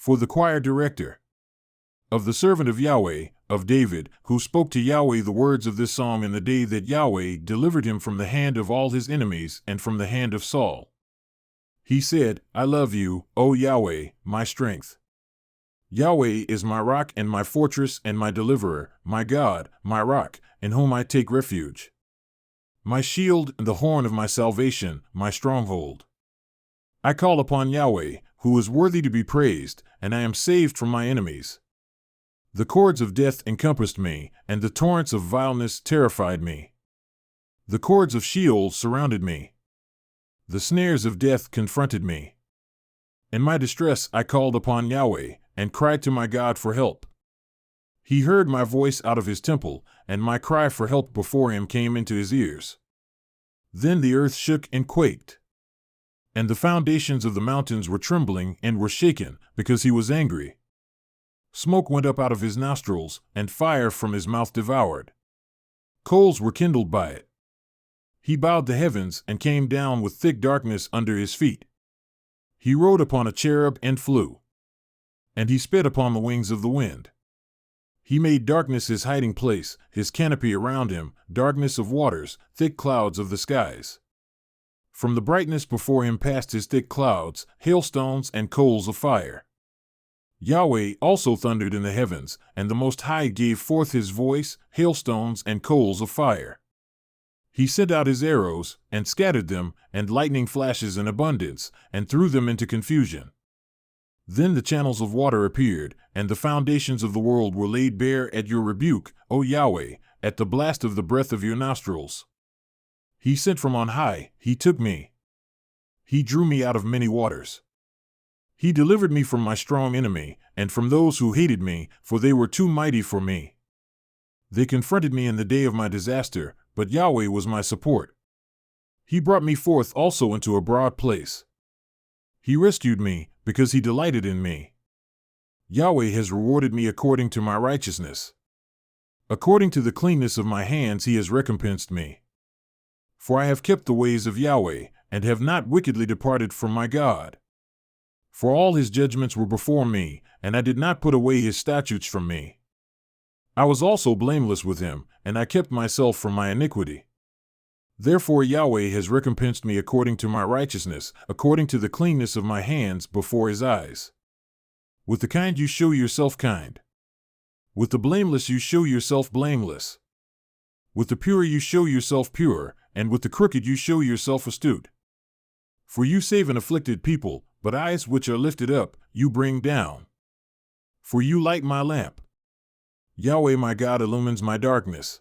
For the choir director. Of the servant of Yahweh, of David, who spoke to Yahweh the words of this psalm in the day that Yahweh delivered him from the hand of all his enemies and from the hand of Saul. He said, I love you, O Yahweh, my strength. Yahweh is my rock and my fortress and my deliverer, my God, my rock, in whom I take refuge. My shield and the horn of my salvation, my stronghold. I call upon Yahweh, who is worthy to be praised, and I am saved from my enemies. The cords of death encompassed me, and the torrents of vileness terrified me. The cords of Sheol surrounded me. The snares of death confronted me. In my distress I called upon Yahweh, and cried to my God for help. He heard my voice out of his temple, and my cry for help before him came into his ears. Then the earth shook and quaked. And the foundations of the mountains were trembling and were shaken, because he was angry. Smoke went up out of his nostrils, and fire from his mouth devoured. Coals were kindled by it. He bowed the heavens and came down with thick darkness under his feet. He rode upon a cherub and flew. And he sped upon the wings of the wind. He made darkness his hiding place, his canopy around him, darkness of waters, thick clouds of the skies. From the brightness before him passed his thick clouds, hailstones and coals of fire. Yahweh also thundered in the heavens, and the Most High gave forth his voice, hailstones and coals of fire. He sent out his arrows, and scattered them, and lightning flashes in abundance, and threw them into confusion. Then the channels of water appeared, and the foundations of the world were laid bare at your rebuke, O Yahweh, at the blast of the breath of your nostrils. He sent from on high, he took me. He drew me out of many waters. He delivered me from my strong enemy, and from those who hated me, for they were too mighty for me. They confronted me in the day of my disaster, but Yahweh was my support. He brought me forth also into a broad place. He rescued me, because he delighted in me. Yahweh has rewarded me according to my righteousness. According to the cleanness of my hands he has recompensed me. For I have kept the ways of Yahweh, and have not wickedly departed from my God. For all his judgments were before me, and I did not put away his statutes from me. I was also blameless with him, and I kept myself from my iniquity. Therefore Yahweh has recompensed me according to my righteousness, according to the cleanness of my hands before his eyes. With the kind you show yourself kind. With the blameless you show yourself blameless. With the pure you show yourself pure, and with the crooked you show yourself astute. For you save an afflicted people, but eyes which are lifted up, you bring down. For you light my lamp. Yahweh my God illumines my darkness.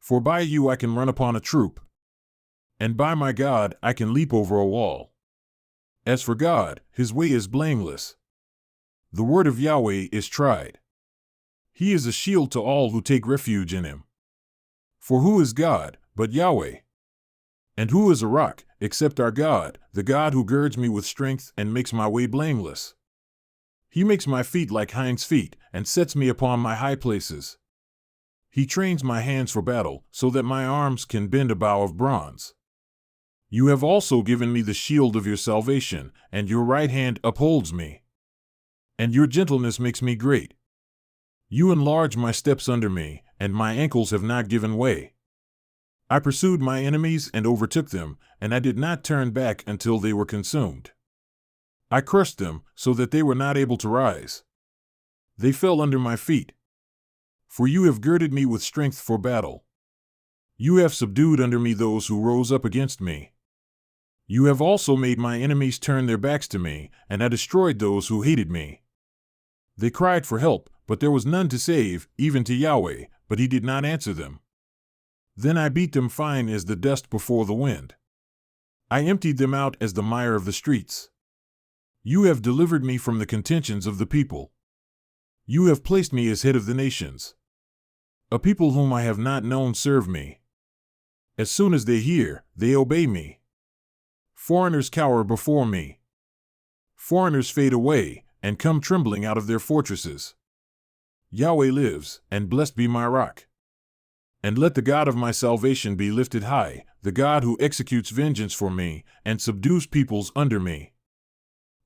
For by you I can run upon a troop. And by my God I can leap over a wall. As for God, his way is blameless. The word of Yahweh is tried. He is a shield to all who take refuge in him. For who is God, but Yahweh? And who is a rock, except our God, the God who girds me with strength and makes my way blameless? He makes my feet like hinds' feet, and sets me upon my high places. He trains my hands for battle, so that my arms can bend a bow of bronze. You have also given me the shield of your salvation, and your right hand upholds me. And your gentleness makes me great. You enlarge my steps under me, and my ankles have not given way. I pursued my enemies and overtook them, and I did not turn back until they were consumed. I crushed them, so that they were not able to rise. They fell under my feet. For you have girded me with strength for battle. You have subdued under me those who rose up against me. You have also made my enemies turn their backs to me, and I destroyed those who hated me. They cried for help, but there was none to save, even to Yahweh, but he did not answer them. Then I beat them fine as the dust before the wind. I emptied them out as the mire of the streets. You have delivered me from the contentions of the people. You have placed me as head of the nations. A people whom I have not known serve me. As soon as they hear, they obey me. Foreigners cower before me. Foreigners fade away, and come trembling out of their fortresses. Yahweh lives, and blessed be my rock. And let the God of my salvation be lifted high, the God who executes vengeance for me, and subdues peoples under me.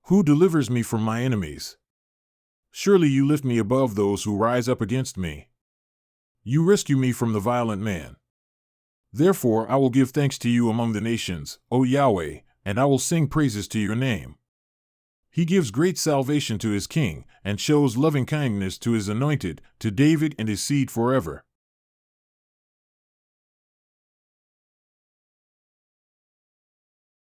Who delivers me from my enemies? Surely you lift me above those who rise up against me. You rescue me from the violent man. Therefore I will give thanks to you among the nations, O Yahweh, and I will sing praises to your name. He gives great salvation to his king, and shows loving kindness to his anointed, to David and his seed forever.